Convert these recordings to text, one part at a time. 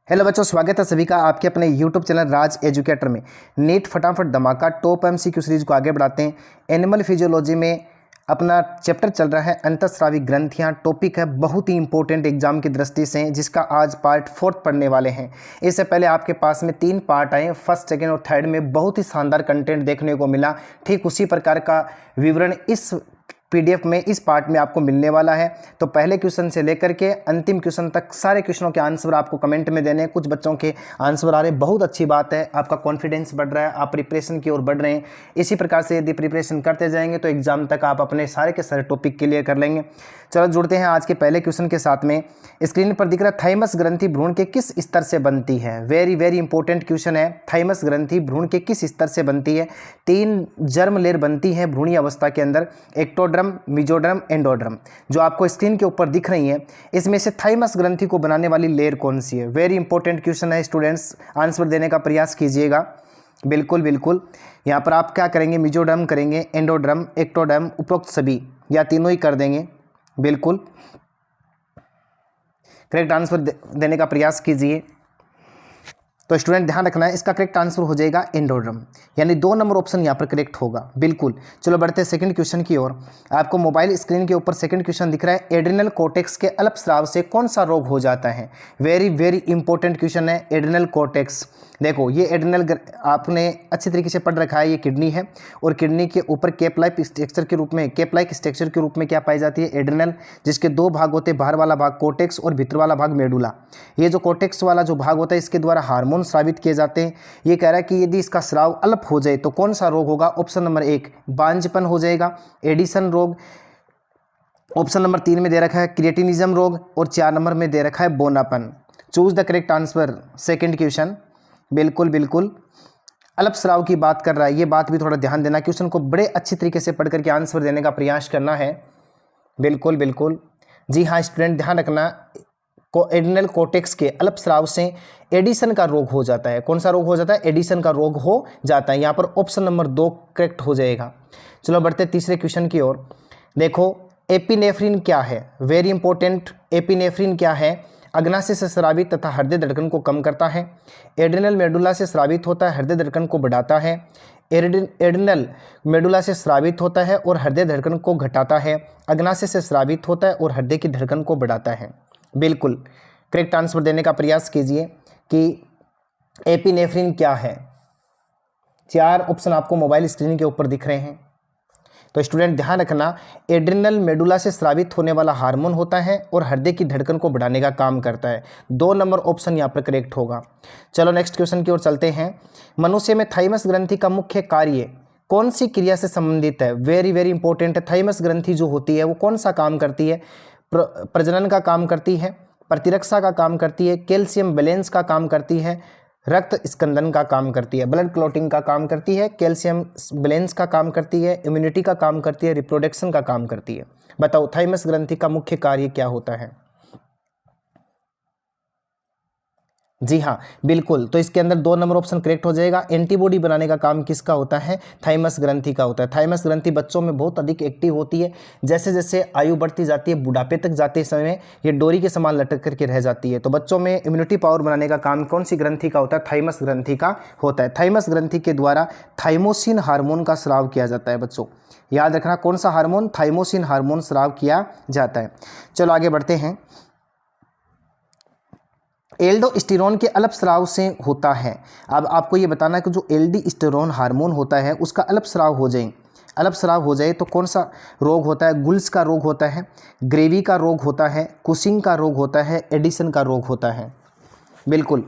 Hello बच्चों, स्वागत है सभी का आपके अपने यूट्यूब चैनल राज एजुकेटर में। नीट फटाफट धमाका टॉप एमसीक्यू सीरीज को आगे बढ़ाते हैं। एनिमल फिजियोलॉजी में अपना चैप्टर चल रहा है अंतःस्रावी ग्रंथियां। टॉपिक है बहुत ही इंपॉर्टेंट एग्जाम की दृष्टि से, जिसका आज पार्ट 4 पढ़ने वाले हैं। इससे पहले आपके पास में 3 पार्ट आए, फर्स्ट सेकेंड और थर्ड में बहुत ही शानदार कंटेंट देखने को मिला। ठीक उसी प्रकार का विवरण इस पीडीएफ में इस पार्ट में आपको मिलने वाला है। तो पहले क्वेश्चन से लेकर के अंतिम क्वेश्चन तक सारे क्वेश्चनों के आंसर आपको कमेंट में देने हैं। कुछ बच्चों के आंसर आ रहे हैं, बहुत अच्छी बात है, आपका कॉन्फिडेंस बढ़ रहा है, आप प्रिपरेशन की ओर बढ़ रहे हैं। इसी प्रकार से यदि प्रिपरेशन करते जाएंगे तो एग्जाम तक आप अपने सारे के सारे टॉपिक क्लियर कर लेंगे। चलो जुड़ते हैं आज के पहले क्वेश्चन के साथ में। स्क्रीन पर दिख रहा है, थाइमस ग्रंथि भ्रूण के किस स्तर से बनती है। वेरी वेरी इंपॉर्टेंट क्वेश्चन है। थाइमस ग्रंथि भ्रूण के किस स्तर से बनती है। 3 जर्म लेयर बनती है भ्रूणीय अवस्था के अंदर, एक्टोडर्म, मेसोडर्म, एंडोडर्म, जो आपको स्क्रीन के ऊपर दिख रही है। इसमें से थाइमस ग्रंथि को बनाने वाली लेयर कौन सी है। वेरी इंपॉर्टेंट क्वेश्चन है स्टूडेंट्स, आंसर देने का प्रयास कीजिएगा। बिल्कुल बिल्कुल, यहाँ पर आप क्या करेंगे, मेसोडर्म करेंगे, एंडोडर्म, एक्टोडर्म, उपरोक्त सभी या तीनों ही कर देंगे। बिल्कुल करेक्ट आंसर देने का प्रयास कीजिए। तो स्टूडेंट ध्यान रखना है, इसका करेक्ट आंसर हो जाएगा एंडोडर्म, यानी 2 नंबर ऑप्शन यहाँ पर करेक्ट होगा। बिल्कुल, चलो बढ़ते हैं सेकंड क्वेश्चन की ओर। आपको मोबाइल स्क्रीन के ऊपर सेकंड क्वेश्चन दिख रहा है, एड्रिनल कोर्टेक्स के अल्पस्राव से कौन सा रोग हो जाता है। वेरी वेरी इंपॉर्टेंट क्वेश्चन है। एड्रिनल कोर्टेक्स, देखो ये एड्रिनल आपने अच्छी तरीके से पढ़ रखा है। ये किडनी है और किडनी के ऊपर कैप लाइक स्ट्रक्चर के रूप में क्या पाई जाती है, एड्रिनल, जिसके 2 भाग होते हैं, बाहर वाला भाग कोर्टेक्स और भीतर वाला भाग मेडुला। ये जो कोर्टेक्स वाला जो भाग होता है, इसके द्वारा हार्मोन स्रावित किए जाते हैं। ये कह रहा है कि यदि इसका स्राव अल्प हो जाए तो कौन सा रोग होगा। ऑप्शन नंबर 1 बांझपन हो जाएगा, एडिसन रोग। ऑप्शन नंबर 3 में दे रखा है क्रिएटिनिज्म रोग और 4 नंबर में दे रखा है बोनापन। Choose the correct answer, second question. बिल्कुल बिल्कुल, अल्प स्राव की बात कर रहा है, ये बात भी थोड़ा ध्यान देना। क्वेश्चन को बड़े अच्छी तरीके से पढ़ करके आंसर देने का प्रयास करना है। बिल्कुल बिल्कुल, जी हाँ स्टूडेंट ध्यान रखना, एड्रिनल कोर्टेक्स के अल्प स्राव से एडिसन का रोग हो जाता है। कौन सा रोग हो जाता है, एडिसन का रोग हो जाता है। यहाँ पर ऑप्शन नंबर 2 करेक्ट हो जाएगा। चलो बढ़ते तीसरे क्वेश्चन की ओर। देखो एपिनेफ्रिन क्या है, वेरी इंपॉर्टेंट। एपिनेफ्रिन क्या है, अग्नाशय से स्रावित तथा हृदय धड़कन को कम करता है। एड्रिनल मेडुला से स्रावित होता है, हृदय धड़कन को बढ़ाता है। एड्रिनल मेडुला से स्रावित होता है और हृदय धड़कन को घटाता है। अग्नाशय से स्रावित होता है और हृदय की धड़कन को बढ़ाता है। बिल्कुल करेक्ट आंसर देने का प्रयास कीजिए कि एपिनेफ्रिन क्या है। 4 ऑप्शन आपको मोबाइल स्क्रीन के ऊपर दिख रहे हैं। तो स्टूडेंट ध्यान रखना, एड्रिनल मेडुला से स्रावित होने वाला हार्मोन होता है और हृदय की धड़कन को बढ़ाने का काम करता है। 2 नंबर ऑप्शन यहाँ पर करेक्ट होगा। चलो नेक्स्ट क्वेश्चन की ओर चलते हैं। मनुष्य में थाइमस ग्रंथि का मुख्य कार्य कौन सी क्रिया से संबंधित है। वेरी वेरी इंपॉर्टेंट है। थाइमस ग्रंथि जो होती है वो कौन सा काम करती है, प्रजनन का काम करती है, प्रतिरक्षा का काम करती है, कैल्शियम बैलेंस का काम करती है, रक्त स्कंदन का काम करती है, ब्लड क्लॉटिंग का काम करती है, कैल्शियम बैलेंस का काम करती है, इम्यूनिटी का काम करती है, रिप्रोडक्शन का काम करती है। बताओ थाइमस ग्रंथि का मुख्य कार्य क्या होता है। जी हाँ बिल्कुल, तो इसके अंदर 2 नंबर ऑप्शन करेक्ट हो जाएगा। एंटीबॉडी बनाने का काम किसका होता है, थाइमस ग्रंथि का होता है। थाइमस ग्रंथि बच्चों में बहुत अधिक एक्टिव होती है। जैसे जैसे आयु बढ़ती जाती है, बुढ़ापे तक जाते समय ये डोरी के समान लटक करके रह जाती है। तो बच्चों में इम्यूनिटी पावर बनाने का काम कौन सी ग्रंथि का होता है, थाइमस ग्रंथि का होता है। थाइमस ग्रंथि के द्वारा थाइमोसिन हार्मोन का स्राव किया जाता है। बच्चों याद रखना, कौन सा हार्मोन, थाइमोसिन हार्मोन स्राव किया जाता है। चलो आगे बढ़ते हैं। एल्डोस्टेरोन के अल्पस्राव से होता है। अब आपको ये बताना है कि जो एल्डोस्टेरोन हार्मोन होता है उसका अल्पस्राव हो जाए तो कौन सा रोग होता है। गुल्स का रोग होता है, ग्रेवी का रोग होता है, कुशिंग का रोग होता है, एडिसन का रोग होता है। बिल्कुल,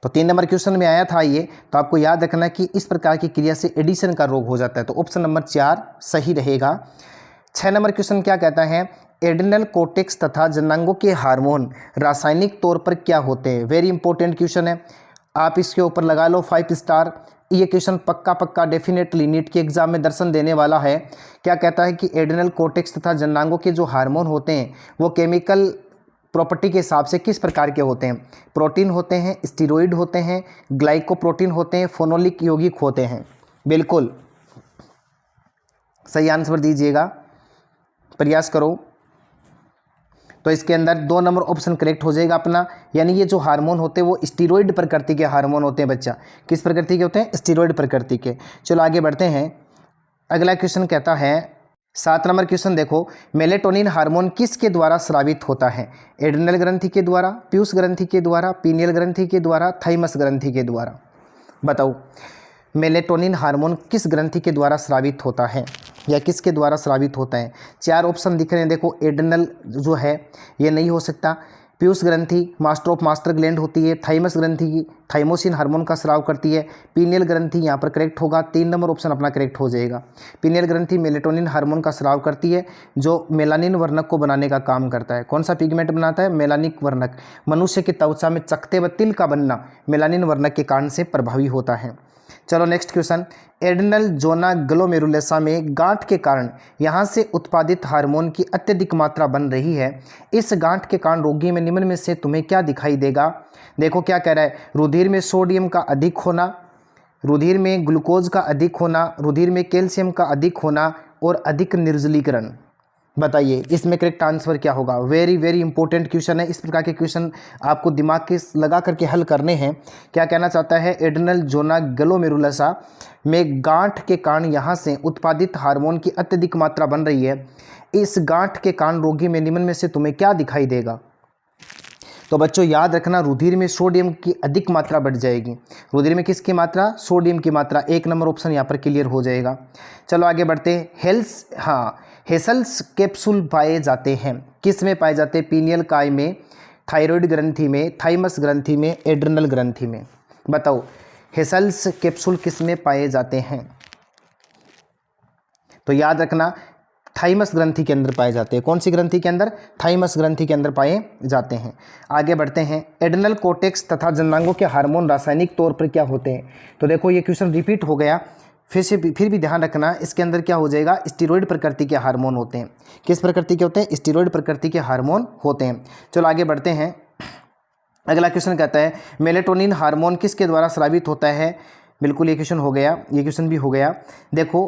तो 3 नंबर क्वेश्चन में आया था ये, तो आपको याद रखना कि इस प्रकार की क्रिया से एडिसन का रोग हो जाता है। तो ऑप्शन नंबर 4 सही रहेगा। 6 नंबर क्वेश्चन क्या कहता है, एड्रिनल कोर्टेक्स तथा जननांगों के हार्मोन रासायनिक तौर पर क्या होते हैं। वेरी इंपॉर्टेंट क्वेश्चन है, आप इसके ऊपर लगा लो 5 स्टार। ये क्वेश्चन पक्का डेफिनेटली नीट के एग्जाम में दर्शन देने वाला है। क्या कहता है कि एड्रिनल कोर्टेक्स तथा जननांगों के जो हार्मोन होते हैं वो केमिकल प्रॉपर्टी के हिसाब से किस प्रकार के होते हैं। प्रोटीन होते हैं, स्टीरोइड होते हैं, ग्लाइकोप्रोटीन होते हैं, फोनोलिक यौगिक होते हैं। बिल्कुल सही आंसर दीजिएगा, प्रयास करो। तो इसके अंदर 2 नंबर ऑप्शन करेक्ट हो जाएगा अपना। यानी ये जो हार्मोन होते हैं वो स्टीरॉयड प्रकृति के हार्मोन होते हैं बच्चा। किस प्रकृति के होते हैं? स्टीरॉयड प्रकृति के। चलो आगे बढ़ते हैं। अगला क्वेश्चन कहता है 7 नंबर क्वेश्चन देखो, मेलेटोनिन हार्मोन किसके द्वारा स्रावित होता है? एड्रिनल ग्रंथि के द्वारा, पीयूष ग्रंथि के द्वारा, पीनियल ग्रंथि के द्वारा, थाइमस ग्रंथि के द्वारा। बताओ मेलेटोनिन हार्मोन किस ग्रंथि के द्वारा स्रावित होता है या किसके द्वारा स्रावित होता है? 4 ऑप्शन दिख रहे हैं देखो। एड्रिनल जो है ये नहीं हो सकता, पीयूष ग्रंथि मास्टर ऑफ मास्टर ग्लैंड होती है, थाइमस ग्रंथि थाइमोसिन हार्मोन का स्राव करती है, पीनियल ग्रंथि यहाँ पर करेक्ट होगा। 3 नंबर ऑप्शन अपना करेक्ट हो जाएगा। पीनियल ग्रंथि मेलेटोनिन हार्मोन का स्राव करती है जो मेलानिन वर्णक को बनाने का काम करता है। कौन सा पिगमेंट बनाता है? मेलानिक वर्णक। मनुष्य की त्वचा में चकते व तिल का बनना मेलानिन वर्णक के कारण से प्रभावी होता है। चलो नेक्स्ट क्वेश्चन, एड्रिनल जोना ग्लोमेरुलसा में गांठ के कारण यहाँ से उत्पादित हार्मोन की अत्यधिक मात्रा बन रही है। इस गांठ के कारण रोगी में निम्न में से तुम्हें क्या दिखाई देगा? देखो क्या कह रहा है, रुधिर में सोडियम का अधिक होना, रुधिर में ग्लूकोज का अधिक होना, रुधिर में कैल्शियम का अधिक होना और अधिक निर्जलीकरण। बताइए इसमें करेक्ट आंसर क्या होगा? वेरी वेरी इंपॉर्टेंट क्वेश्चन है। इस प्रकार के क्वेश्चन आपको दिमाग के लगा करके हल करने हैं। क्या कहना चाहता है? एड्रिनल जोना ग्लोमेरुलसा में गांठ के कारण यहाँ से उत्पादित हार्मोन की अत्यधिक मात्रा बन रही है। इस गांठ के कारण रोगी में निम्न में से तुम्हें क्या दिखाई देगा? तो बच्चों याद रखना, रुधिर में सोडियम की अधिक मात्रा बढ़ जाएगी। रुधिर में किसकी मात्रा? सोडियम की मात्रा। 1 नंबर ऑप्शन यहाँ पर क्लियर हो जाएगा। चलो आगे बढ़ते हैं। हेसल्स कैप्सूल पाए जाते हैं। किस में पाए जाते हैं? पीनियल काय में, थायराइड ग्रंथि में, थाइमस ग्रंथि में, एड्रिनल ग्रंथि में। बताओ हेसल्स कैप्सूल किस में पाए जाते हैं? तो याद रखना थाइमस ग्रंथि के अंदर पाए जाते हैं। कौन सी ग्रंथि के अंदर? थाइमस ग्रंथि के अंदर पाए जाते हैं। आगे बढ़ते हैं। एड्रिनल कोर्टेक्स तथा जननांगों के हार्मोन रासायनिक तौर पर क्या होते हैं? तो देखो ये क्वेश्चन रिपीट हो गया, फिर भी ध्यान रखना, इसके अंदर क्या हो जाएगा? स्टीरॉयड प्रकृति के हार्मोन होते हैं। किस प्रकृति के होते हैं? स्टीरॉयड प्रकृति के हार्मोन होते हैं। चलो आगे बढ़ते हैं। अगला क्वेश्चन कहता है मेलेटोनिन हार्मोन किसके द्वारा स्रावित होता है? बिल्कुल ये क्वेश्चन हो गया, ये क्वेश्चन भी हो गया। देखो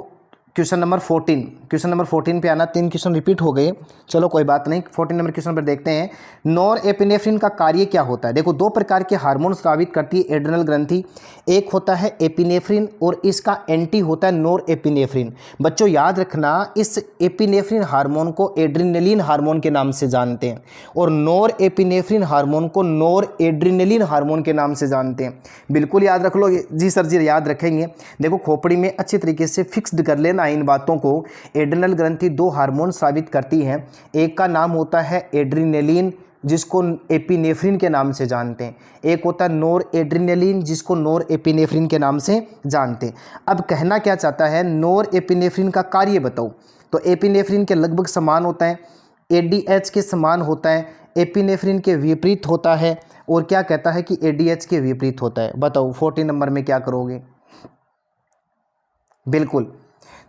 क्वेश्चन नंबर 14 पे आना। 3 क्वेश्चन रिपीट हो गए, चलो कोई बात नहीं। 14 नंबर क्वेश्चन पर देखते हैं। नॉर एपिनेफ्रिन का कार्य क्या होता है? देखो 2 प्रकार के हार्मोन स्रावित करती है एड्रिनल ग्रंथि। एक होता है एपिनेफ्रिन और इसका एंटी होता है नॉर एपिनेफ्रिन। बच्चों याद रखना, इस एपिनेफ्रिन हार्मोन को एड्रिनलिन हार्मोन के नाम से जानते हैं और नॉर एपिनेफ्रिन हार्मोन को नॉर एड्रिनलिन हार्मोन के नाम से जानते हैं। बिल्कुल याद रख लो जी सर जी, याद रखेंगे। देखो खोपड़ी में अच्छी तरीके से फिक्स्ड कर लेना इन बातों को। एड्रिनल ग्रंथि 2 हार्मोन स्रावित करती है। एक का नाम होता है एड्रिनलिन जिसको एपिनेफ्रिन के नाम से जानते हैं, एक होता है नॉर एड्रिनलिन जिसको नॉर एपिनेफ्रिन के नाम से जानते हैं। अब कहना क्या चाहता है? नॉर एपिनेफ्रिन का कार्य बताओ। तो एपिनेफ्रिन के लगभग समान होता है, एडीएच के समान होता है, एपिनेफ्रिन के विपरीत होता है और क्या कहता है कि एडीएच के विपरीत होता है। बताओ 14 नंबर में क्या करोगे? बिल्कुल,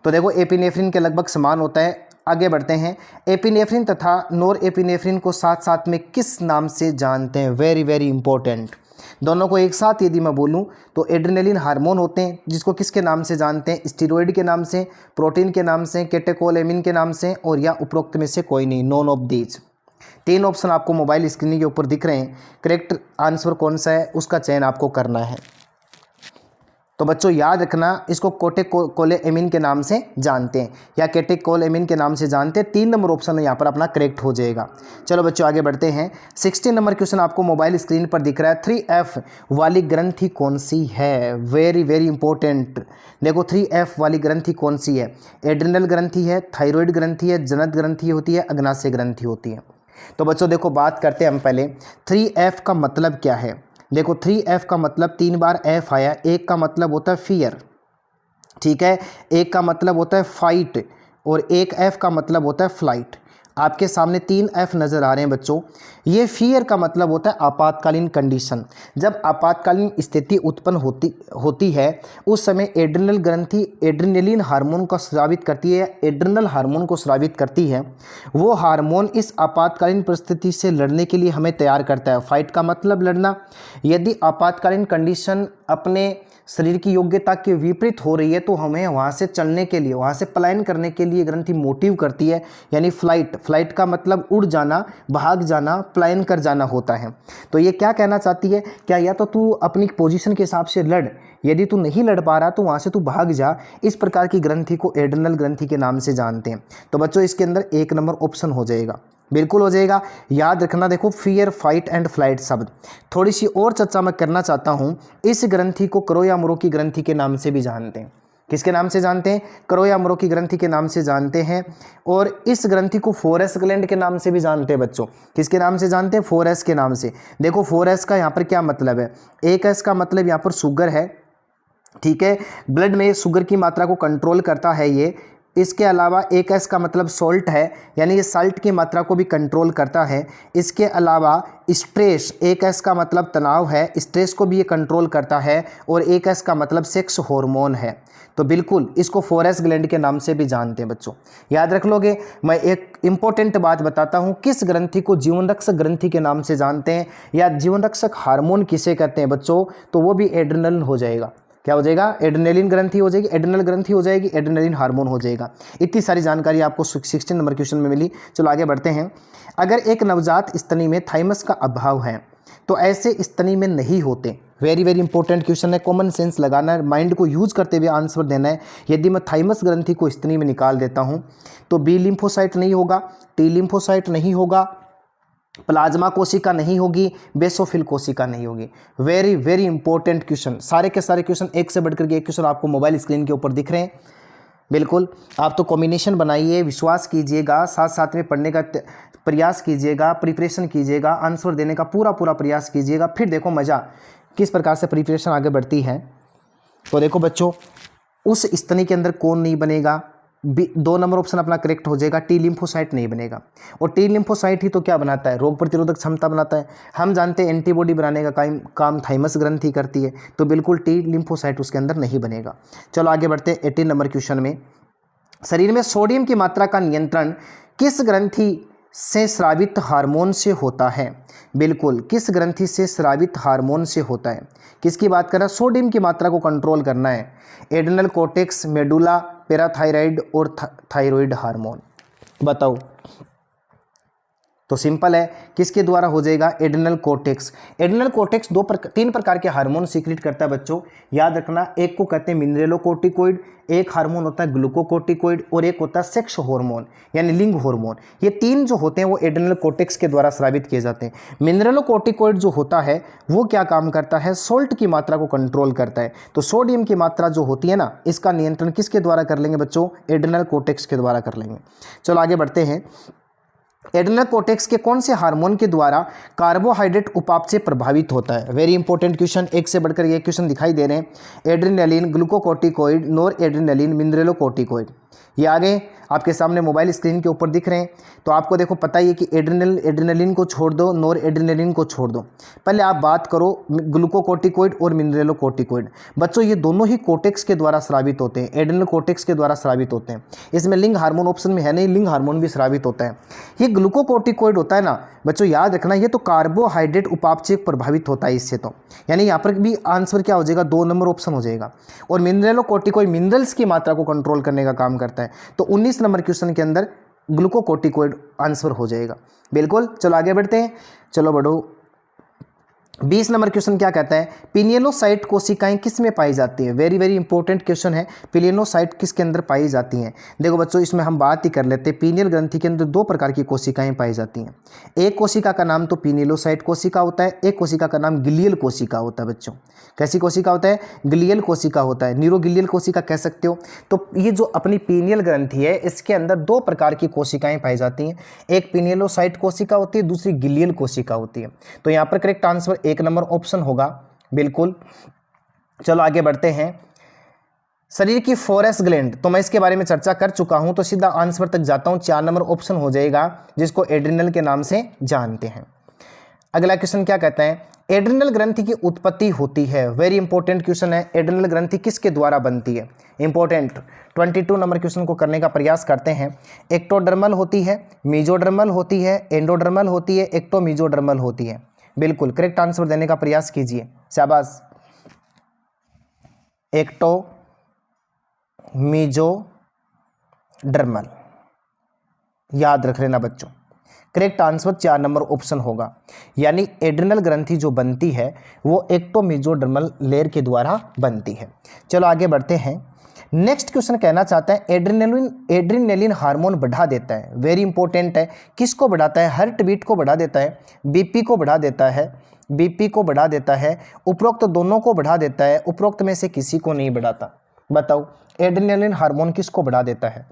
तो देखो एपिनेफ्रिन के लगभग समान होता है। आगे बढ़ते हैं। एपिनेफ्रिन तथा नॉर एपिनेफ्रिन को साथ साथ में किस नाम से जानते हैं? Very very important. दोनों को एक साथ यदि मैं बोलूं तो एड्रिनलिन हार्मोन होते हैं जिसको किसके नाम से जानते हैं? स्टीरॉयड के नाम से, प्रोटीन के नाम से, कैटेकोलेमिन के नाम से और या उपरोक्त में से कोई नहीं, नॉन ऑफ दीज। 3 ऑप्शन आपको मोबाइल स्क्रीन के ऊपर दिख रहे हैं। करेक्ट आंसर कौन सा है उसका चयन आपको करना है। तो बच्चों याद रखना, इसको कैटेकोलेमिन के नाम से जानते हैं या कैटेकोलेमिन के नाम से जानते हैं। 3 नंबर ऑप्शन यहाँ पर अपना करेक्ट हो जाएगा। चलो बच्चों आगे बढ़ते हैं। 16 नंबर क्वेश्चन आपको मोबाइल स्क्रीन पर दिख रहा है। 3F वाली ग्रंथि कौन सी है? Very very important. देखो 3F वाली ग्रंथि कौन सी है? एड्रिनल ग्रंथि है, थायराइड ग्रंथि है, जनन ग्रंथि होती है, अग्नाशय ग्रंथि होती है। तो बच्चों देखो बात करते हैं हम पहले 3F का मतलब क्या है। देखो 3F का मतलब 3 बार F आया। एक का मतलब होता है फियर, ठीक है, एक का मतलब होता है फाइट और एक F का मतलब होता है फ्लाइट। आपके सामने 3 F नज़र आ रहे हैं बच्चों। ये फियर का मतलब होता है आपातकालीन कंडीशन। जब आपातकालीन स्थिति उत्पन्न होती है उस समय एड्रिनल ग्रंथि एड्रिनलिन हार्मोन को स्रावित करती है, एड्रिनल हार्मोन को स्रावित करती है। वो हार्मोन इस आपातकालीन परिस्थिति से लड़ने के लिए हमें तैयार करता है। फाइट का मतलब लड़ना। यदि आपातकालीन कंडीशन अपने शरीर की योग्यता के विपरीत हो रही है तो हमें वहाँ से चलने के लिए, वहाँ से पलायन करने के लिए ग्रंथि मोटिव करती है, यानी फ्लाइट का मतलब उड़ जाना, भाग जाना, पलायन कर जाना होता है। तो ये क्या कहना चाहती है, क्या या तो तू अपनी पोजीशन के हिसाब से लड़, यदि तू नहीं लड़ पा रहा तो वहाँ से तू भाग जा। इस प्रकार की ग्रंथि को एड्रिनल ग्रंथि के नाम से जानते हैं। तो बच्चों इसके अंदर 1 नंबर ऑप्शन हो जाएगा, बिल्कुल हो जाएगा। याद रखना, देखो फियर, फाइट एंड फ्लाइट शब्द थोड़ी सी और चर्चा मैं करना चाहता हूँ। इस ग्रंथि को क्रोयामुरो की ग्रंथि के नाम से भी जानते हैं। किसके नाम से जानते हैं? क्रोयामुरो की ग्रंथि के नाम से जानते हैं। और इस ग्रंथि को फोरेस ग्लैंड के नाम से भी जानते हैं बच्चों। किसके नाम से जानते हैं? फोरेस के नाम से। देखो फोरेस का यहाँ पर क्या मतलब है, एक एस का मतलब यहाँ पर शुगर है, ठीक है, ब्लड में शुगर की मात्रा को कंट्रोल करता है ये। इसके अलावा एक एस का मतलब सॉल्ट है, यानी ये साल्ट की मात्रा को भी कंट्रोल करता है। इसके अलावा स्ट्रेस, एक एस का मतलब तनाव है, स्ट्रेस को भी ये कंट्रोल करता है। और एक एस का मतलब सेक्स हार्मोन है। तो बिल्कुल इसको फोरेस ग्लैंड के नाम से भी जानते हैं बच्चों, याद रख लोगे। मैं एक इंपॉर्टेंट बात बताता हूँ, किस ग्रंथि को जीवन रक्षक ग्रंथि के नाम से जानते हैं या जीवन रक्षक हार्मोन किसे कहते हैं बच्चों, तो वो भी एड्रिनल हो जाएगा। क्या हो जाएगा? एड्रेनलिन ग्रंथि हो जाएगी, एड्रेनल ग्रंथि हो जाएगी, एड्रेनलिन हार्मोन हो जाएगा। इतनी सारी जानकारी आपको 16 नंबर क्वेश्चन में मिली। चलो आगे बढ़ते हैं। अगर एक नवजात स्तनी में थाइमस का अभाव है तो ऐसे स्तनी में नहीं होते। वेरी वेरी इंपॉर्टेंट क्वेश्चन है, कॉमन सेंस लगाना है, माइंड को यूज करते हुए आंसर देना है। यदि मैं थाइमस ग्रंथि को स्तनी में निकाल देता हूँ तो बी लिम्फोसाइट नहीं होगा, टी लिम्फोसाइट नहीं होगा, प्लाज्मा कोशिका नहीं होगी, बेसोफिल कोशिका नहीं होगी। वेरी वेरी इंपॉर्टेंट क्वेश्चन, सारे के सारे क्वेश्चन एक से बढ़कर के एक क्वेश्चन आपको मोबाइल स्क्रीन के ऊपर दिख रहे हैं। बिल्कुल आप तो कॉम्बिनेशन बनाइए, विश्वास कीजिएगा, साथ साथ में पढ़ने का प्रयास कीजिएगा, प्रिपरेशन कीजिएगा, आंसर देने का पूरा प्रयास कीजिएगा। फिर देखो मज़ा किस प्रकार से प्रिपरेशन आगे बढ़ती है। तो देखो बच्चों, उस स्तनी के अंदर कौन नहीं बनेगा? 2 नंबर ऑप्शन अपना करेक्ट हो जाएगा, टी लिम्फोसाइट नहीं बनेगा। और टी लिम्फोसाइट ही तो क्या बनाता है? रोग प्रतिरोधक क्षमता बनाता है। हम जानते हैं एंटीबॉडी बनाने का काम थाइमस ग्रंथि करती है, तो बिल्कुल टी लिम्फोसाइट उसके अंदर नहीं बनेगा। चलो आगे बढ़ते हैं 18 नंबर क्वेश्चन में। शरीर में सोडियम की मात्रा का नियंत्रण किस ग्रंथि से स्रावित हार्मोन से होता है? बिल्कुल किस ग्रंथि से स्रावित हार्मोन से होता है? किसकी बात कर रहा है? सोडियम की मात्रा को कंट्रोल करना है। एड्रेनल कोर्टेक्स, मेडुला, पैराथायराइड और थायराइड हार्मोन। बताओ। तो सिंपल है, किसके द्वारा हो जाएगा? Adrenal cortex. एड्रेनल कोर्टेक्स 3 प्रकार के हार्मोन सीक्रेट करता है बच्चों, याद रखना। एक को कहते हैं मिनरेलोकोर्टिकोइड, एक हार्मोन होता है ग्लूकोकोर्टिकोइड, और एक होता है सेक्स हार्मोन यानी लिंग हार्मोन। ये 3 जो होते हैं वो एड्रेनल कोर्टेक्स के द्वारा स्रावित किए जाते हैं। मिनरेलोकोर्टिकोइड जो होता है वो क्या काम करता है? सॉल्ट की मात्रा को कंट्रोल करता है। तो सोडियम की मात्रा जो होती है ना, इसका नियंत्रण किसके द्वारा कर लेंगे बच्चों? एड्रेनल कोर्टेक्स के द्वारा कर लेंगे। चलो आगे बढ़ते हैं। एड्रेनल कोर्टेक्स के कौन से हार्मोन के द्वारा कार्बोहाइड्रेट उपापचय प्रभावित होता है? वेरी इंपॉर्टेंट क्वेश्चन, एक से बढ़कर ये क्वेश्चन दिखाई दे रहे हैं। एड्रेनलिन, ग्लूकोकोर्टिकोइड, नोर एड्रेनलिन, मिनरेलोकोर्टिकोइड। ये आगे आपके सामने मोबाइल स्क्रीन के ऊपर दिख रहे हैं। तो आपको देखो पता ही है कि एड्रेनलिन को छोड़ दो, नोर एड्रेनलिन को छोड़ दो। पहले आप बात करो ग्लूकोकोर्टिकोइड और मिनरेलोकोर्टिकोइड। बच्चों ये दोनों ही कोर्टेक्स के द्वारा स्रावित होते हैं, एड्रेनल कोर्टेक्स के द्वारा स्रावित होते हैं। इसमें लिंग हार्मोन ऑप्शन में है नहीं, लिंग हार्मोन भी स्रावित होता है। ये ग्लूकोकोर्टिकोइड होता है ना बच्चों, याद रखना, ये तो कार्बोहाइड्रेट उपापचय प्रभावित होता है इससे। तो यानी यहाँ पर भी आंसर क्या हो जाएगा? 2 नंबर ऑप्शन हो जाएगा। और मिनरेलोकोर्टिकोइड मिनरल्स की मात्रा को कंट्रोल करने का काम करता है। तो 19 नंबर क्वेश्चन के अंदर ग्लूकोकोर्टिकोइड आंसर हो जाएगा। बिल्कुल। चलो आगे बढ़ते हैं, चलो बढ़ो। 20 नंबर क्वेश्चन क्या कहता है? पिनियनोसाइट कोशिकाएं किस में पाई जाती हैं? वेरी वेरी इंपॉर्टेंट क्वेश्चन है। पिनियनोसाइट किसके अंदर पाई जाती हैं? देखो बच्चों, इसमें हम बात ही कर लेते हैं। पीनियल ग्रंथि के अंदर 2 प्रकार की कोशिकाएं पाई जाती हैं। एक कोशिका का नाम तो पिनियलोसाइट कोशिका होता है, एक कोशिका का नाम ग्लियल कोशिका होता है बच्चों। कैसी कोशिका होता है? ग्लियल कोशिका होता है, न्यूरोग्लियल कोशिका कह सकते हो। तो ये जो अपनी पीनियल ग्रंथि है, इसके अंदर 2 प्रकार की कोशिकाएं पाई जाती हैं। एक पिनियलोसाइट कोशिका होती है, दूसरी ग्लियल कोशिका होती है। तो यहाँ पर करेक्ट आंसर 1 नंबर ऑप्शन होगा। बिल्कुल। चलो आगे बढ़ते हैं। शरीर की फोरेस ग्लैंड, तो मैं इसके बारे में चर्चा कर चुका हूं, तो सीधा आंसर तक जाता हूं। 4 नंबर ऑप्शन हो जाएगा, जिसको एड्रिनल के नाम से जानते हैं। अगला क्वेश्चन क्या कहता है? एड्रिनल ग्रंथि की उत्पत्ति होती है। वेरी इंपॉर्टेंट क्वेश्चन है। एड्रिनल ग्रंथि किसके द्वारा बनती है? इंपॉर्टेंट। 22 नंबर क्वेश्चन को करने का प्रयास करते हैं। एक्टोडर्मल होती है, मीजोडर्मल होती है, एंडोडर्मल होती है, एक्टोमीजोडर्मल होती है। बिल्कुल करेक्ट आंसर देने का प्रयास कीजिए, शाबाश। एक्टोमीजोडर्मल, याद रख लेना बच्चों। करेक्ट आंसर 4 नंबर ऑप्शन होगा, यानी एड्रिनल ग्रंथि जो बनती है वो एक्टोमीजोडर्मल लेयर के द्वारा बनती है। चलो आगे बढ़ते हैं। नेक्स्ट क्वेश्चन कहना चाहता है एड्रिनलिन हार्मोन बढ़ा देता है, वेरी इंपॉर्टेंट है। किसको बढ़ाता है? हार्ट बीट को बढ़ा देता है, बीपी को बढ़ा देता है, बीपी को बढ़ा देता है, उपरोक्त दोनों को बढ़ा देता है, उपरोक्त में से किसी को नहीं बढ़ाता। बताओ एड्रिनलिन हार्मोन किसको बढ़ा देता है?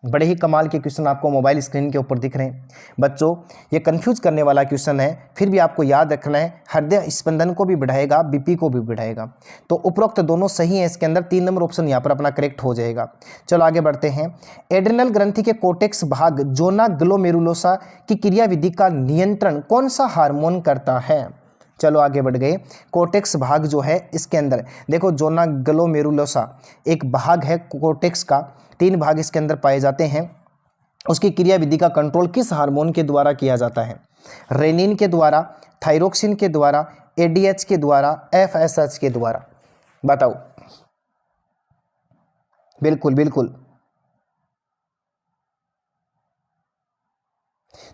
बड़े ही कमाल के क्वेश्चन आपको मोबाइल स्क्रीन के ऊपर दिख रहे हैं बच्चों। ये कंफ्यूज करने वाला क्वेश्चन है, फिर भी आपको याद रखना है, हृदय स्पंदन को भी बढ़ाएगा, बीपी को भी बढ़ाएगा। तो उपरोक्त दोनों सही है, इसके अंदर 3 नंबर ऑप्शन यहाँ पर अपना करेक्ट हो जाएगा। चलो आगे बढ़ते हैं। एड्रिनल ग्रंथि के कोर्टेक्स भाग जोना ग्लोमेरुलोसा की क्रियाविधि का नियंत्रण कौन सा हार्मोन करता है? चलो आगे बढ़ गए। कोर्टेक्स भाग जो है इसके अंदर देखो, जोना ग्लोमेरुलोसा एक भाग है कोर्टेक्स का, 3 भाग इसके अंदर पाए जाते हैं। उसकी क्रियाविधि का कंट्रोल किस हार्मोन के द्वारा किया जाता है? रेनिन के द्वारा, थायरोक्सिन के द्वारा, एडीएच के द्वारा, एफएसएच के द्वारा। बताओ। बिल्कुल बिल्कुल।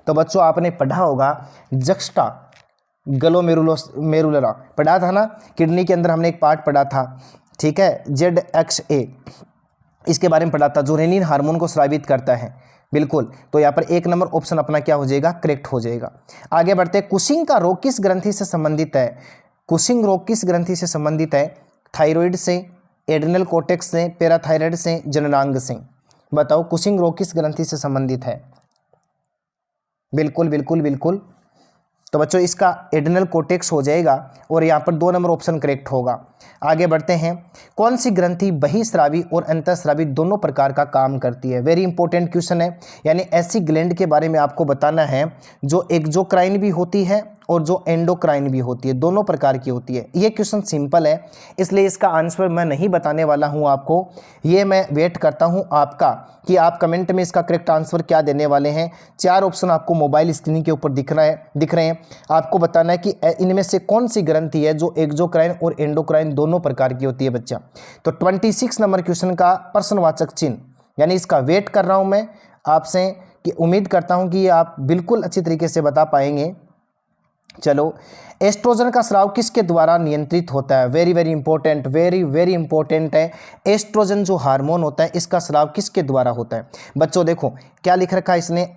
तो बच्चों आपने पढ़ा होगा जक्स्टा ग्लोमेरुलरा पढ़ा था ना, किडनी के अंदर हमने एक पार्ट पढ़ा था, ठीक है, ZXA, इसके बारे में पढ़ा था, जो रेनिन हार्मोन को स्रावित करता है। बिल्कुल, तो यहाँ पर 1 नंबर ऑप्शन अपना क्या हो जाएगा? करेक्ट हो जाएगा। आगे बढ़ते हैं। कुशिंग का रोग किस ग्रंथि से संबंधित है? कुशिंग रोग किस ग्रंथि से संबंधित है? थायराइड से, एड्रिनल कोर्टेक्स से, पैराथायराइड से, जननांग से। बताओ कुशिंग रोग किस ग्रंथि से संबंधित है? बिल्कुल बिल्कुल बिल्कुल। तो बच्चों इसका एड्रिनल कोर्टेक्स हो जाएगा और यहाँ पर 2 नंबर ऑप्शन करेक्ट होगा। आगे बढ़ते हैं। कौन सी ग्रंथि बहिस्रावी और अंतःस्रावी दोनों प्रकार का काम करती है? वेरी इंपॉर्टेंट क्वेश्चन है, यानी ऐसी ग्लैंड के बारे में आपको बताना है जो एक्सोक्राइन भी होती है और जो एंडोक्राइन भी होती है, दोनों प्रकार की होती है। ये क्वेश्चन सिंपल है, इसलिए इसका आंसर मैं नहीं बताने वाला हूँ आपको। ये मैं वेट करता हूँ आपका कि आप कमेंट में इसका करेक्ट आंसर क्या देने वाले हैं। 4 ऑप्शन आपको मोबाइल स्क्रीन के ऊपर दिख रहे हैं। आपको बताना है कि इनमें से कौन सी ग्रंथि है जो एक्सोक्राइन और एंडोक्राइन दोनों प्रकार की होती है बच्चा। तो 26 नंबर क्वेश्चन का प्रश्नवाचक चिन्ह, यानी इसका वेट कर रहा हूँ मैं आपसे, कि उम्मीद करता हूँ कि आप बिल्कुल अच्छी तरीके से बता पाएंगे। चलो, एस्ट्रोजन का स्राव किसके द्वारा नियंत्रित होता है? Very very important, very very important है। एस्ट्रोजन जो हार्मोन होता है इसका स्राव किसके द्वारा होता है? बच्चों देखो क्या लिख रखा है इसने,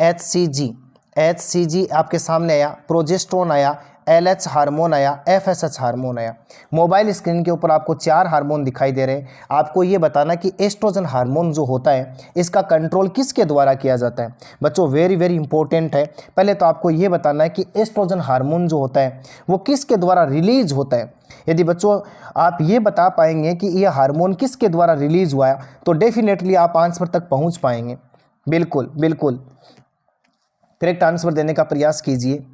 HCG आपके सामने आया, प्रोजेस्टेरोन आया, LH हार्मोन आया, FSH हार्मोन आया। मोबाइल स्क्रीन के ऊपर आपको 4 हार्मोन दिखाई दे रहे हैं। आपको ये बताना कि एस्ट्रोजन हार्मोन जो होता है इसका कंट्रोल किसके द्वारा किया जाता है? बच्चों वेरी वेरी इंपॉर्टेंट है। पहले तो आपको ये बताना है कि एस्ट्रोजन हार्मोन जो होता है वो किसके द्वारा रिलीज होता है। यदि बच्चों आप ये बता पाएंगे कि ये हार्मोन किसके द्वारा रिलीज हुआ है तो डेफिनेटली आप आंसर तक पहुँच पाएंगे। बिल्कुल बिल्कुल करेक्ट आंसर देने का प्रयास कीजिए।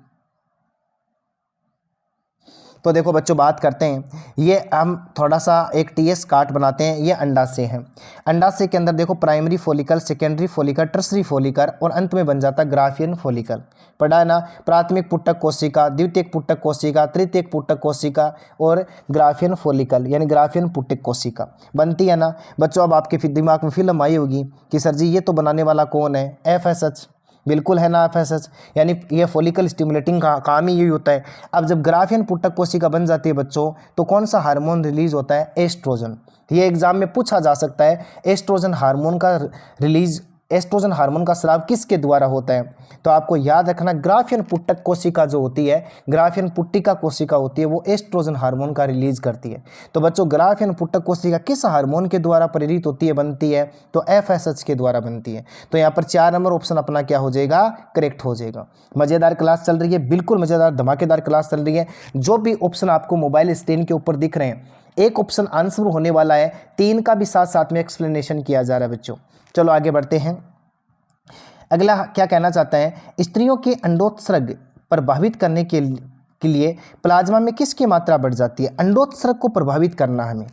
तो देखो बच्चों बात करते हैं, ये हम थोड़ा सा एक TS कार्ड बनाते हैं। ये अंडाशय है। अंडाशय के अंदर देखो primary follicle, secondary follicle, tertiary follicle और अंत में बन जाता है ग्राफियन फॉलिकल। पढ़ा है ना? प्राथमिक पुटक कोशिका, द्वितीयक पुटक कोशिका, तृतीयक पुटक कोशिका और ग्राफियन फॉलिकल यानी ग्राफियन पुटक कोशिका बनती है ना बच्चों। अब आपके दिमाग में फिल्म आई होगी कि सर जी ये तो बनाने वाला कौन है? FSH। बिल्कुल है ना, FSH, यानी ये फॉलिकल स्टिमुलेटिंग का काम ही यही होता है। अब जब ग्राफियन पुटक कोशिका बन जाती है बच्चों तो कौन सा हार्मोन रिलीज होता है? एस्ट्रोजन। ये एग्जाम में पूछा जा सकता है, एस्ट्रोजन हार्मोन का रिलीज, एस्ट्रोजन हार्मोन का स्राव किसके द्वारा होता है? तो आपको याद रखना ग्राफियन पुटक कोशिका जो होती है, ग्राफियन पुट्टिका कोशिका होती है, वो एस्ट्रोजन हार्मोन का रिलीज करती है। तो बच्चों ग्राफियन पुटक कोशिका किस हार्मोन के द्वारा प्रेरित होती है, बनती है? तो FSH के द्वारा बनती है। तो यहाँ पर 4 नंबर ऑप्शन अपना क्या हो जाएगा? करेक्ट हो जाएगा। मज़ेदार क्लास चल रही है, बिल्कुल मज़ेदार धमाकेदार क्लास चल रही है। जो भी ऑप्शन आपको मोबाइल स्क्रीन के ऊपर दिख रहे हैं, एक ऑप्शन आंसर होने वाला है, 3 का भी साथ साथ में एक्सप्लेनेशन किया जा रहा है बच्चों। चलो आगे बढ़ते हैं। अगला क्या कहना चाहता है, स्त्रियों के अंडोत्सर्ग प्रभावित करने के लिए प्लाज्मा में किसकी मात्रा बढ़ जाती है? अंडोत्सर्ग को प्रभावित करना हमें,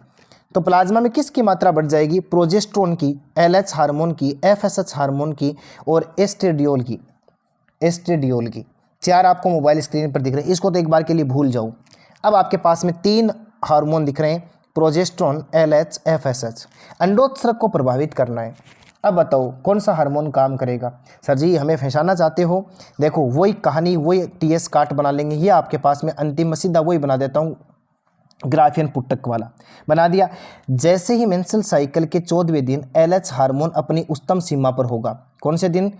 तो प्लाज्मा में किसकी मात्रा बढ़ जाएगी? प्रोजेस्टेरोन की, LH हार्मोन की, FSH हार्मोन की और एस्ट्रेडियोल की। 4 आपको मोबाइल स्क्रीन पर दिख रहे हैं, इसको तो एक बार के लिए भूल जाओ। अब आपके पास में 3 हार्मोन दिख रहे हैं, प्रोजेस्टेरोन LH FSH अंडोत्सर्ग को प्रभावित करना है। अब बताओ कौन सा हार्मोन काम करेगा? सर जी हमें फंसाना चाहते हो? देखो वही कहानी, वही TS काट बना लेंगे। ये आपके पास में अंतिम सीधा वही बना देता हूँ, ग्राफियन पुटक वाला बना दिया। जैसे ही मेंस्ट्रुअल साइकिल के 14वें दिन LH हार्मोन अपनी उच्चतम सीमा पर होगा। कौन से दिन?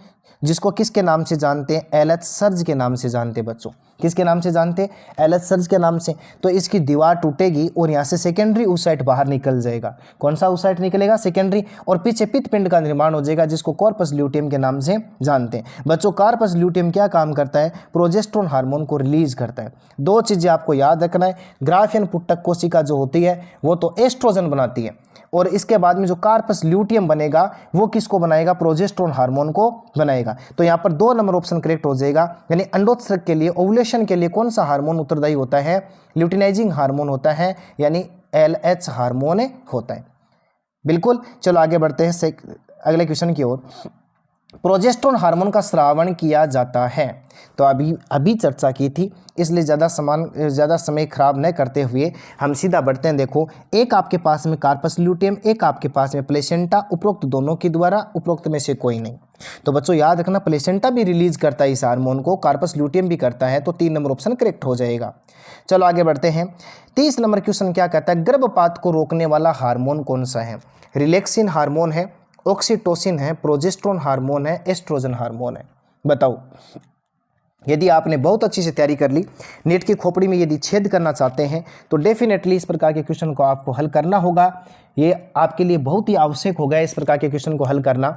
जिसको किसके नाम से जानते हैं? LH सर्ज के नाम से जानते हैं बच्चों। किसके नाम से जानते हैं? LH सर्ज के नाम से। तो इसकी दीवार टूटेगी और यहाँ से सेकेंडरी oocyte बाहर निकल जाएगा। कौन सा oocyte निकलेगा? सेकेंडरी। और पीछे पित्तपिंड का निर्माण हो जाएगा, जिसको कॉर्पस ल्यूटियम के नाम से जानते हैं बच्चों। कॉर्पस ल्यूटियम क्या काम करता है? प्रोजेस्टेरोन हार्मोन को रिलीज करता है। दो चीज़ें आपको याद रखना है, ग्राफियन पुटक कोशिका जो होती है वो तो एस्ट्रोजन बनाती है, और इसके बाद में जो कार्पस ल्यूटियम बनेगा वो किसको बनाएगा? प्रोजेस्टेरोन हार्मोन को बनाएगा। तो यहाँ पर 2 नंबर ऑप्शन करेक्ट हो जाएगा। यानी अंडोत्सर्ग के लिए, ओवुलेशन के लिए कौन सा हार्मोन उत्तरदायी होता है? ल्यूटिनाइजिंग हार्मोन होता है, यानी LH हार्मोन होता है। बिल्कुल। चलो आगे बढ़ते हैं अगले क्वेश्चन की ओर। प्रोजेस्टेरोन हार्मोन का स्रावण किया जाता है, तो अभी चर्चा की थी, इसलिए ज़्यादा समय खराब न करते हुए हम सीधा बढ़ते हैं। देखो एक आपके पास में कार्पस ल्यूटियम, एक आपके पास में प्लेसेंटा, उपरोक्त दोनों के द्वारा, उपरोक्त में से कोई नहीं। तो बच्चों याद रखना, प्लेसेंटा भी रिलीज करता है इस हार्मोन को, कार्पस ल्यूटियम भी करता है, तो 3 नंबर ऑप्शन करेक्ट हो जाएगा। चलो आगे बढ़ते हैं। 30 नंबर क्वेश्चन क्या कहता है? गर्भपात को रोकने वाला हार्मोन कौन सा है? रिलैक्सिन हार्मोन है, ऑक्सीटोसिन है, प्रोजेस्टेरोन हार्मोन है, एस्ट्रोजन हार्मोन है। बताओ। यदि आपने बहुत अच्छी से तैयारी कर ली, नीट की खोपड़ी में यदि छेद करना चाहते हैं, तो डेफिनेटली इस प्रकार के क्वेश्चन को आपको हल करना होगा। ये आपके लिए बहुत ही आवश्यक होगा इस प्रकार के क्वेश्चन को हल करना।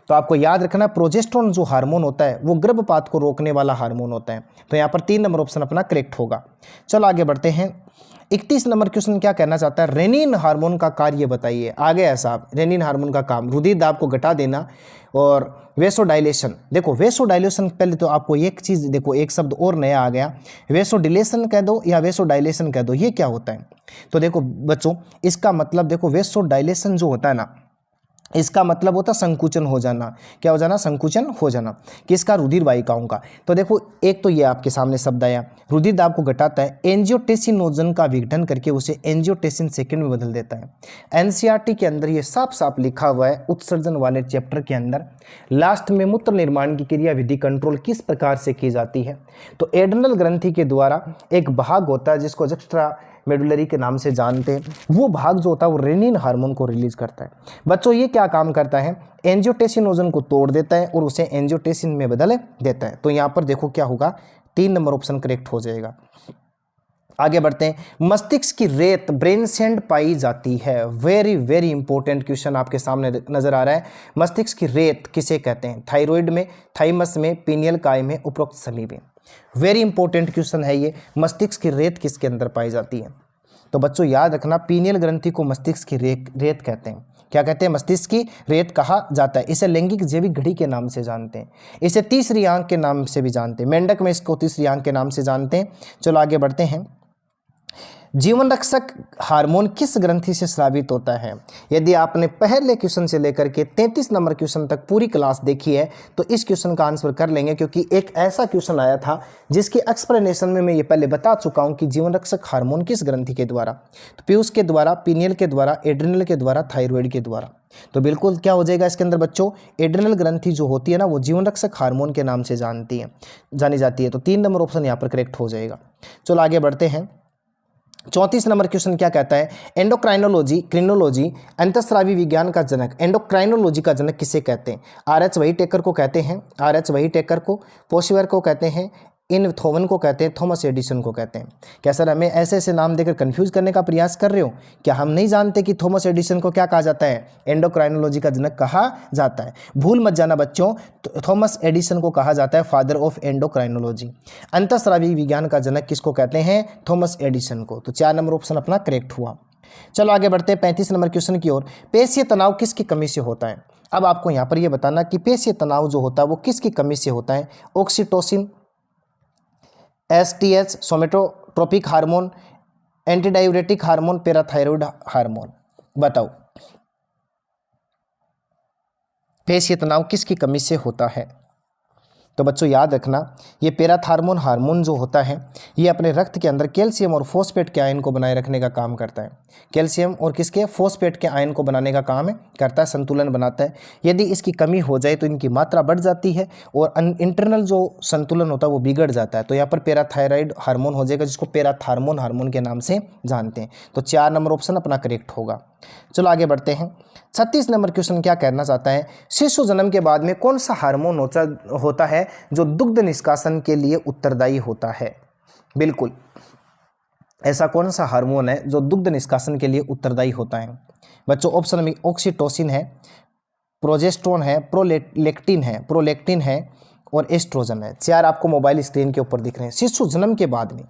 तो आपको याद रखना, प्रोजेस्टेरोन जो हार्मोन होता है वो गर्भपात को रोकने वाला हार्मोन होता है। तो यहाँ पर 3 नंबर ऑप्शन अपना करेक्ट होगा। चलो आगे बढ़ते हैं। 31 नंबर क्वेश्चन क्या कहना चाहता है? रेनिन हार्मोन का कार्य बताइए। आ गया साहब, रेनिन हार्मोन का काम रुधिर दाब को घटा देना और वेसोडाइलेशन। देखो वेसोडाइलेशन, पहले तो आपको एक चीज़ देखो, एक शब्द और नया आ गया, वेसोडिलेशन कह दो या वेसोडाइलेशन कह दो, ये क्या होता है? तो देखो बच्चों, इसका मतलब देखो, वेसोडाइलेशन जो होता है ना, इसका मतलब होता है संकुचन हो जाना। क्या हो जाना? संकुचन हो जाना। किसका? रुधिर वाहिकाओं का। तो देखो एक तो ये आपके सामने शब्द आया, रुधिर दाब को घटाता है, एंजियोटेंसिनोजन का विघटन करके उसे एंजियोटेंसिन सेकंड में बदल देता है। एनसीईआरटी के अंदर ये साफ साफ लिखा हुआ है, उत्सर्जन वाले चैप्टर के अंदर लास्ट में मूत्र निर्माण की क्रिया विधि कंट्रोल किस प्रकार से की जाती है? तो एड्रिनल ग्रंथि के द्वारा एक भाग होता है जिसको एक्स्ट्रा मेडुलरी के नाम से जानते हैं, वो भाग जो होता है वो रेनिन हार्मोन को रिलीज करता है। बच्चों ये क्या काम करता है? एंजियोटेंसिनोजन को तोड़ देता है और उसे एंजियोटेंसिन में बदल देता है। तो यहाँ पर देखो क्या होगा? 3 नंबर ऑप्शन करेक्ट हो जाएगा। आगे बढ़ते हैं। मस्तिष्क की रेत ब्रेन सैंड पाई जाती है। वेरी वेरी इंपॉर्टेंट क्वेश्चन आपके सामने नजर आ रहा है। मस्तिष्क की रेत किसे कहते हैं? थायराइड में, थाइमस में, पीनियल काय में, उपरोक्त सभी में। वेरी इंपॉर्टेंट क्वेश्चन है ये। मस्तिष्क की रेत किसके अंदर पाई जाती है? तो बच्चों याद रखना, पीनियल ग्रंथि को मस्तिष्क की रेत कहते हैं। क्या कहते हैं? मस्तिष्क की रेत कहा जाता है। इसे लैंगिक जैविक घड़ी के नाम से जानते हैं, इसे तीसरी आंख के नाम से भी जानते हैं, मेंढक में इसको तीसरी आंख के नाम से जानते हैं। चलो आगे बढ़ते हैं। जीवन रक्षक हार्मोन किस ग्रंथि से स्रावित होता है? यदि आपने पहले क्वेश्चन से लेकर के 33 नंबर क्वेश्चन तक पूरी क्लास देखी है तो इस क्वेश्चन का आंसर कर लेंगे, क्योंकि एक ऐसा क्वेश्चन आया था जिसके एक्सप्लेनेशन में मैं ये पहले बता चुका हूं कि जीवन रक्षक हार्मोन किस ग्रंथि के द्वारा, तो पीयूष के द्वारा, पीनियल के द्वारा, एड्रिनल के द्वारा, थायराइड के द्वारा। तो बिल्कुल क्या हो जाएगा इसके अंदर बच्चों? एड्रिनल ग्रंथि जो होती है ना, वो जीवन रक्षक हार्मोन के नाम से जानी जाती है। तो 3 नंबर ऑप्शन यहाँ पर करेक्ट हो जाएगा। चलो आगे बढ़ते हैं। 34 नंबर क्वेश्चन क्या कहता है? एंडोक्राइनोलॉजी, क्रिनोलॉजी, अंतःस्रावी विज्ञान का जनक, एंडोक्राइनोलॉजी का जनक किसे कहते हैं? RH व्हाइटेकर को कहते हैं, RH व्हाइटेकर को, पोशिवर को कहते हैं, इन थॉमन को कहते हैं, थॉमस एडिसन को कहते हैं। क्या सर हमें ऐसे ऐसे नाम देकर कंफ्यूज करने का प्रयास कर रहे हो? क्या हम नहीं जानते कि थॉमस एडिसन को क्या कहा जाता है? एंडोक्राइनोलॉजी का जनक कहा जाता है। भूल मत जाना बच्चों, थॉमस एडिसन को कहा जाता है फादर ऑफ एंडोक्राइनोलॉजी। अंतःस्रावी विज्ञान का जनक किसको कहते हैं? थॉमस एडिसन को। तो 4 नंबर ऑप्शन अपना करेक्ट हुआ। चलो आगे बढ़ते हैं 35 नंबर क्वेश्चन की ओर। पेशीय तनाव किसकी कमी से होता है? अब आपको यहाँ पर यह बताना कि पेशीय तनाव जो होता है वो किसकी कमी से होता है? Oxytocin, STH somatotropic hormone, antidiuretic hormone, parathyroid hormone. बताओ पेशीय तनाव किसकी कमी से होता है? तो बच्चों याद रखना, ये पैराथार्मोन हार्मोन जो होता है ये अपने रक्त के अंदर कैल्शियम और फॉस्फेट के आयन को बनाए रखने का काम करता है। कैल्शियम और किसके, फॉस्फेट के आयन को बनाने का काम करता है, संतुलन बनाता है। यदि इसकी कमी हो जाए तो इनकी मात्रा बढ़ जाती है और इंटरनल जो संतुलन होता है वो बिगड़ जाता है। तो यहाँ पर पैराथायराइड हार्मोन हो जाएगा, जिसको पैराथार्मोन हार्मोन के नाम से जानते हैं। तो 4 नंबर ऑप्शन अपना करेक्ट होगा। चलो आगे बढ़ते हैं। 36 नंबर क्वेश्चन क्या कहना चाहता है, शिशु जन्म के बाद में कौन सा हार्मोन होता है जो दुग्ध निष्कासन के लिए उत्तरदायी होता है। बिल्कुल, ऐसा कौन सा हार्मोन है जो दुग्ध निष्कासन के लिए उत्तरदायी होता है। बच्चों ऑप्शन में ऑक्सीटोसिन है, प्रोजेस्टेरोन है, प्रोलैक्टिन है और एस्ट्रोजन है। 4 आपको मोबाइल स्क्रीन के ऊपर दिख रहे हैं। शिशु जन्म के बाद में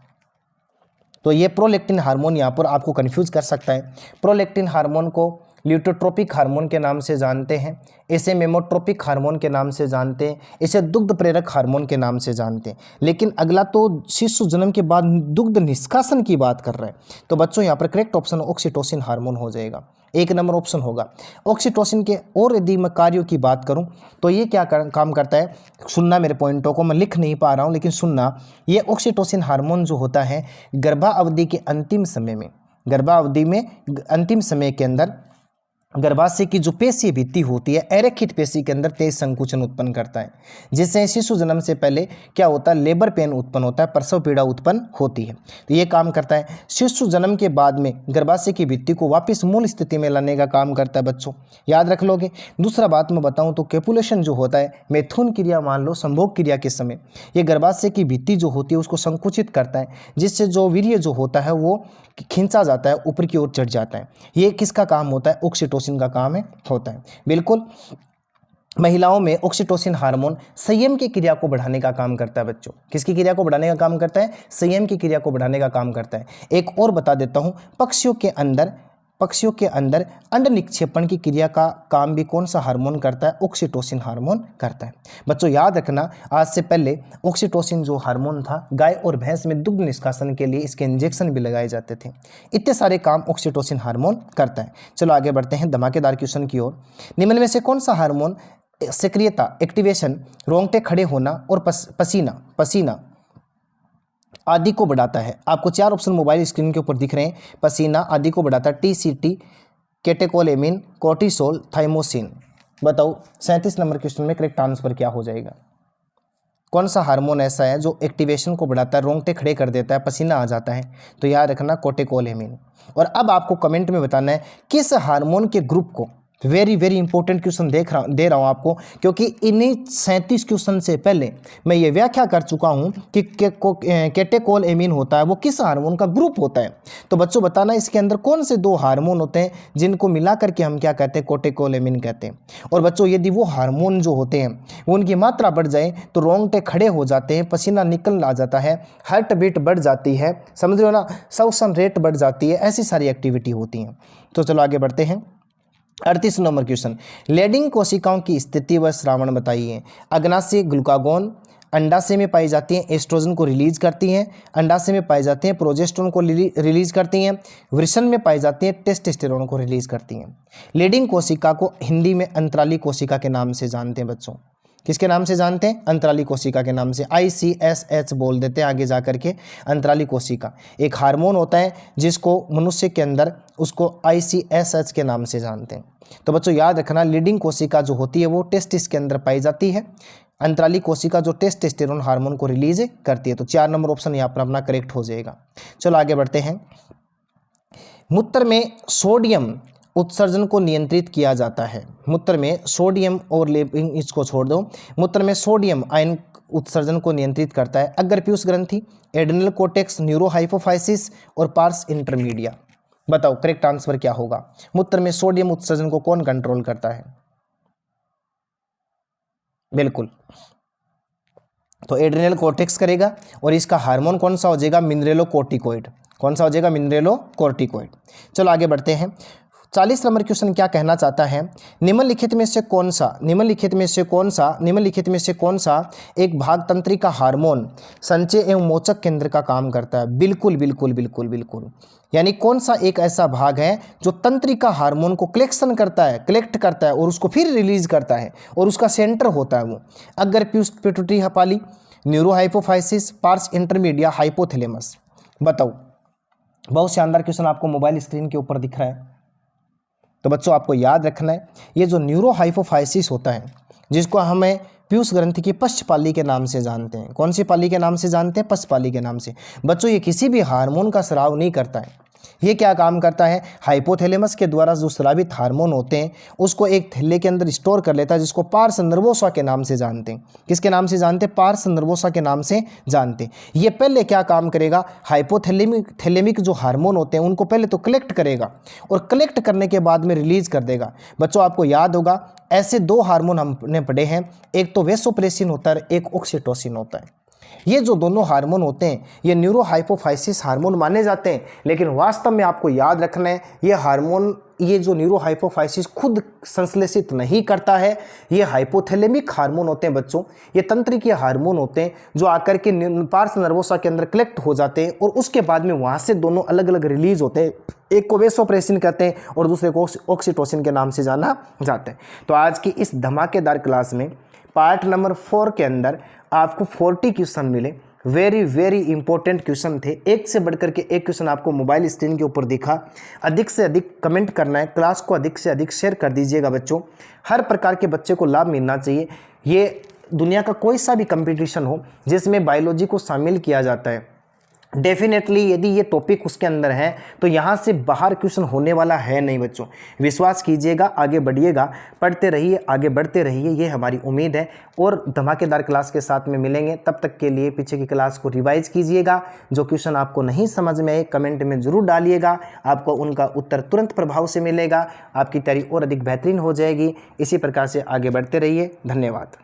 तो ये प्रोलैक्टिन हार्मोन यहाँ पर आपको कंफ्यूज कर सकता है। प्रोलैक्टिन हार्मोन को ल्यूटोट्रोपिक हार्मोन के नाम से जानते हैं, इसे मेमोट्रोपिक हार्मोन के नाम से जानते हैं, इसे दुग्ध प्रेरक हार्मोन के नाम से जानते हैं। लेकिन अगला तो शिशु जन्म के बाद दुग्ध निष्कासन की बात कर रहा है। तो बच्चों यहाँ पर करेक्ट ऑप्शन ऑक्सीटोसिन हार्मोन हो जाएगा, 1 नंबर ऑप्शन होगा। ऑक्सीटोसिन के और यदि मैं कार्यों की बात करूं तो ये क्या काम करता है, सुनना मेरे पॉइंटों को, मैं लिख नहीं पा रहा हूं लेकिन सुनना। ये ऑक्सीटोसिन हार्मोन जो होता है गर्भावधि के अंतिम समय में, गर्भावधि में अंतिम समय के अंदर गर्भाशय की जो पेशीय भित्ति होती है एरेखित पेशी के अंदर तेज संकुचन उत्पन्न करता है, जिससे शिशु जन्म से पहले क्या होता है, लेबर पेन उत्पन्न होता है, प्रसव पीड़ा उत्पन्न होती है। तो ये काम करता है। शिशु जन्म के बाद में गर्भाशय की भित्ति को वापस मूल स्थिति में लाने का काम करता है। बच्चों याद रख लोगे। दूसरा बात मैं बताऊं तो कैपुलेशन जो होता है, मैथुन क्रिया मान लो, संभोग क्रिया के समय ये गर्भाशय की भित्ति जो होती है उसको संकुचित करता है, जिससे जो वीर्य जो होता है वो खींचा जाता है, ऊपर की ओर चढ़ जाता है। ये किसका काम होता है, ऑक्सीटोसिन का काम होता है। बिल्कुल, महिलाओं में ऑक्सीटोसिन हार्मोन संयम की क्रिया को बढ़ाने का काम करता है। बच्चों किसकी क्रिया को बढ़ाने का काम करता है, संयम की क्रिया को बढ़ाने का काम करता है। एक और बता देता हूं, पक्षियों के अंदर अंड निक्षेपण की क्रिया का काम भी कौन सा हार्मोन करता है, ऑक्सीटोसिन हार्मोन करता है। बच्चों याद रखना, आज से पहले ऑक्सीटोसिन जो हार्मोन था गाय और भैंस में दुग्ध निष्कासन के लिए इसके इंजेक्शन भी लगाए जाते थे। इतने सारे काम ऑक्सीटोसिन हार्मोन करता है। चलो आगे बढ़ते हैं धमाकेदार क्वेश्चन की ओर। निम्न में से कौन सा हार्मोन सक्रियता, एक्टिवेशन, रोंगटे खड़े होना और पसीना आदि को बढ़ाता है। आपको 4 ऑप्शन मोबाइल स्क्रीन के ऊपर दिख रहे हैं। पसीना आदि को बढ़ाता है TCT, कैटेकोलेमिन, कोर्टिसोल, थाइमोसिन। बताओ 37 नंबर क्वेश्चन में करेक्ट आंसर क्या हो जाएगा। कौन सा हार्मोन ऐसा है जो एक्टिवेशन को बढ़ाता है, रोंगटे खड़े कर देता है, पसीना आ जाता है। तो याद रखना कोर्टिकोलेमिन। और अब आपको कमेंट में बताना है किस हार्मोन के ग्रुप को, वेरी वेरी इंपॉर्टेंट क्वेश्चन दे रहा हूं आपको, क्योंकि इन्हीं 37 क्वेश्चन से पहले मैं ये व्याख्या कर चुका हूं कि कैटेकोलेमिन होता है वो किस हार्मोन का ग्रुप होता है। तो बच्चों बताना इसके अंदर कौन से 2 हार्मोन होते हैं जिनको मिला करके हम क्या कहते हैं, कैटेकोलेमिन कहते हैं। और बच्चों यदि वो हार्मोन जो होते हैं वो उनकी मात्रा बढ़ जाए तो रोंगटे खड़े हो जाते हैं, पसीना निकल आ जाता है, हार्ट बीट बढ़ जाती है, समझ रहे हो ना, श्वसन रेट बढ़ जाती है, ऐसी सारी एक्टिविटी होती हैं। तो चलो आगे बढ़ते हैं। 38 नंबर क्वेश्चन, लेडिंग कोशिकाओं की स्थिति व श्रावण बताइए। अग्नाशय ग्लूकागोन अंडाशय में पाई जाती हैं, एस्ट्रोजन को रिलीज करती हैं। अंडाशय में पाई जाती हैं, प्रोजेस्टेरोन को रिलीज करती हैं। वृषण में पाई जाती हैं, टेस्टोस्टेरोन को रिलीज करती हैं। लेडिंग कोशिका को हिंदी में अंतराली कोशिका के नाम से जानते हैं। बच्चों किसके नाम से जानते हैं, अंतराली कोशिका के नाम से, ICSH बोल देते हैं आगे जाकर के। अंतराली कोशिका एक हार्मोन होता है जिसको मनुष्य के अंदर उसको ICSH के नाम से जानते हैं। तो बच्चों याद रखना, लीडिंग कोशिका जो होती है वो टेस्टिस के अंदर पाई जाती है। अंतराली कोशिका जो टेस्टोस्टेरोन हार्मोन को रिलीज करती है। तो 4 नंबर ऑप्शन यहाँ पर अपना करेक्ट हो जाएगा। चलो आगे बढ़ते हैं। मूत्र में सोडियम उत्सर्जन को नियंत्रित किया जाता है। मूत्र में सोडियम और लेपिंग इसको छोड़ दो, मूत्र में सोडियम आयन उत्सर्जन को नियंत्रित करता है अग्रप्यूस ग्रंथि, एड्रिनल कोर्टेक्स, न्यूरोहाइपोफाइसिस और पार्स इंटरमीडिया। बताओ करेक्ट आंसर क्या होगा। मूत्र में सोडियम उत्सर्जन को कौन कंट्रोल करता है, बिल्कुल तो एड्रिनल कोर्टेक्स करेगा। और इसका हार्मोन कौन सा हो जाएगा, मिनरेलोकोर्टिकोइड। कौन सा हो जाएगा, मिनरेलोकोर्टिकोइड। चलो आगे बढ़ते हैं। 40 नंबर क्वेश्चन क्या कहना चाहता है, निम्नलिखित में से कौन सा एक भाग तंत्रिका हार्मोन संचय एवं मोचक केंद्र का काम करता है। बिल्कुल बिल्कुल बिल्कुल बिल्कुल, यानी कौन सा एक ऐसा भाग है जो तंत्रिका हार्मोन को कलेक्ट करता है और उसको फिर रिलीज करता है और उसका सेंटर होता है वो। अगर पिट्यूटरी हपाली, न्यूरोहाइपोफाइसिस, पार्स इंटरमीडिया, हाइपोथैलेमस। बताओ, बहुत शानदार क्वेश्चन आपको मोबाइल स्क्रीन के ऊपर दिख रहा है। तो बच्चों आपको याद रखना है, ये जो न्यूरोहाइपोफाइसिस होता है, जिसको हमें पीयूष ग्रंथि की पश्चपाली के नाम से जानते हैं। कौन सी पाली के नाम से जानते हैं? पश्चपाली के नाम से। बच्चों ये किसी भी हार्मोन का स्राव नहीं करता है। ये क्या काम करता है? हाइपोथैलेमस के द्वारा जो स्रावित हार्मोन होते हैं उसको एक थैले के अंदर स्टोर कर लेता है, जिसको पार्स नर्वोसा के नाम से जानते हैं। किसके नाम से जानते हैं? पार्स नर्वोसा के नाम से जानते हैं। ये पहले क्या काम करेगा? हाइपोथैलेमिक जो हार्मोन होते हैं उनको पहले तो कलेक्ट करेगा और कलेक्ट करने के बाद में रिलीज कर देगा। बच्चों आपको याद होगा ऐसे दो हार्मोन हमने पढ़े हैं, एक तो वेसोप्रेसिन होता है, एक ऑक्सीटोसिन होता है। ये जो दोनों हार्मोन होते हैं ये न्यूरोहाइपोफाइसिस हार्मोन माने जाते हैं, लेकिन वास्तव में आपको याद रखना है ये हार्मोन, ये जो न्यूरोहाइपोफाइसिस खुद संश्लेषित नहीं करता है। ये हाइपोथैलेमिक हार्मोन होते हैं बच्चों, ये तंत्रिकीय हार्मोन होते हैं जो आकर के पार्स नर्वोसा के अंदर कलेक्ट हो जाते हैं और उसके बाद में वहाँ से दोनों अलग अलग रिलीज होते हैं। एक को वेसोप्रेसिन कहते हैं और दूसरे को ऑक्सीटोसिन के नाम से जाना जाता है। तो आज की इस धमाकेदार क्लास में पार्ट नंबर 4 के अंदर आपको 40 क्वेश्चन मिले। वेरी वेरी इंपॉर्टेंट क्वेश्चन थे, एक से बढ़कर के एक क्वेश्चन आपको मोबाइल स्क्रीन के ऊपर दिखा। अधिक से अधिक कमेंट करना है, क्लास को अधिक से अधिक शेयर कर दीजिएगा बच्चों। हर प्रकार के बच्चे को लाभ मिलना चाहिए। ये दुनिया का कोई सा भी कंपटीशन हो जिसमें बायोलॉजी को शामिल किया जाता है, डेफिनेटली यदि ये टॉपिक उसके अंदर है तो यहाँ से बाहर क्वेश्चन होने वाला है नहीं बच्चों। विश्वास कीजिएगा, आगे बढ़िएगा, पढ़ते रहिए, आगे बढ़ते रहिए, ये हमारी उम्मीद है। और धमाकेदार क्लास के साथ में मिलेंगे, तब तक के लिए पीछे की क्लास को रिवाइज कीजिएगा। जो क्वेश्चन आपको नहीं समझ में आए कमेंट में ज़रूर डालिएगा, आपको उनका उत्तर तुरंत प्रभाव से मिलेगा, आपकी तैयारी और अधिक बेहतरीन हो जाएगी। इसी प्रकार से आगे बढ़ते रहिए। धन्यवाद।